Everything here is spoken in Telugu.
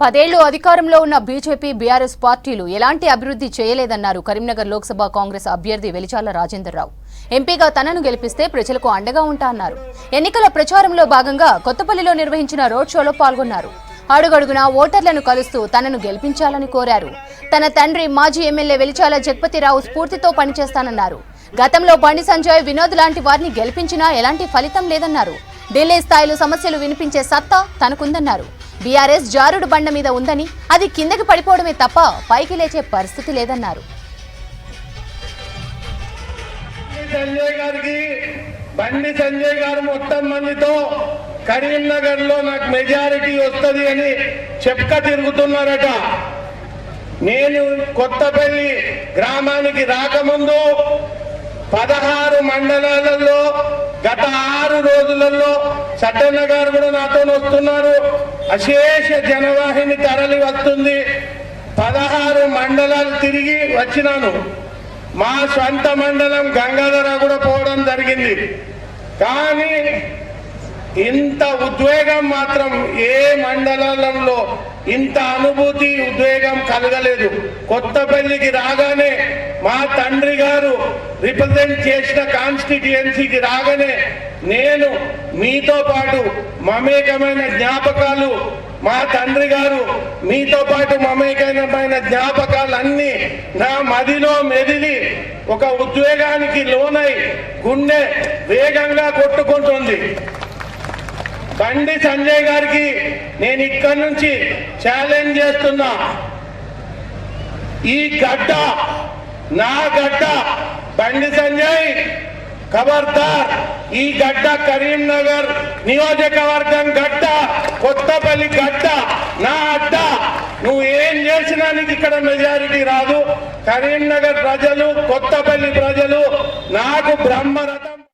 10 ఏళ్లు అధికారంలో ఉన్న బీజేపీ బీఆర్ఎస్ పార్టీలు ఎలాంటి అభివృద్ధి చేయలేదన్నారు కరీంనగర్ లోక్సభ కాంగ్రెస్ అభ్యర్థి వెలిచాల రాజేందర్రావు. ఎంపీగా తనను గెలిపిస్తే ప్రజలకు అండగా ఉంటా అన్నారు. ఎన్నికల ప్రచారంలో భాగంగా కొత్తపల్లిలో నిర్వహించిన రోడ్ షోలో పాల్గొన్నారు. అడుగడుగునా ఓటర్లను కలుస్తూ తనను గెలిపించాలని కోరారు. తన తండ్రి మాజీ ఎమ్మెల్యే వెలిచాల జగపతిరావు స్ఫూర్తితో పనిచేస్తానన్నారు. గతంలో బండి సంజయ్, వినోద్ లాంటి వారిని గెలిపించినా ఎలాంటి ఫలితం లేదన్నారు. ఢిల్లీ స్థాయిలో సమస్యలు వినిపించే సత్తా తనకుందన్నారు. బీఆర్ఎస్ జారుడు బండ మీద ఉందని, అది కిందకి పడిపోవడమే తప్ప పైకి లేచే పరిస్థితి లేదన్నారు. బండి సంజయ్ గారు మొత్తం మందితో కరీంనగర్ లో నాకు మెజారిటీ వస్తుంది అని చెప్పుక తిరుగుతున్నారట. నేను కొత్తపల్లి గ్రామానికి రాకముందు 16 మండలాలలో గత 6 రోజులలో సట్టన్న గారు కూడా నాతో వస్తున్నారు. అశేష జనవాహిని తరలి వస్తుంది. 16 మండలాలు తిరిగి వచ్చినాను. మా స్వంత మండలం గంగాధర కూడా పోవడం జరిగింది. కానీ ఇంత ఉద్వేగం మాత్రం ఏ మండలంలో ఇంత అనుభూతి, ఉద్వేగం కలగలేదు. కొత్తపల్లికి రాగానే మా తండ్రి గారు రిప్రజెంట్ చేసిన కాన్స్టిట్యుయెన్సీకి రాగానే నేను మీతో పాటు మమేకమైన జ్ఞాపకాలు, మా తండ్రి గారు మీతో పాటు మమేకమైన జ్ఞాపకాలన్నీ నా మదిలో మెదిలి ఒక ఉద్వేగానికి లోనై గుండె వేగంగా కొట్టుకుంటుంది. బండి సంజయ్ గారికి నేను ఇక్కడి నుంచి ఛాలెంజ్ చేస్తున్నా. ఈ గడ్డ నా గడ్డ. బండి సంజయ్ ఖబర్దార్, ఈ గడ్డ కరీంనగర్ నియోజకవర్గం గడ్డ, కొత్తపల్లి గడ్డ, నా అడ్డ. నువ్వు ఏం చేసినా నీకు ఇక్కడ మెజారిటీ రాదు. కరీంనగర్ ప్రజలు, కొత్తపల్లి ప్రజలు నాకు బ్రహ్మరథ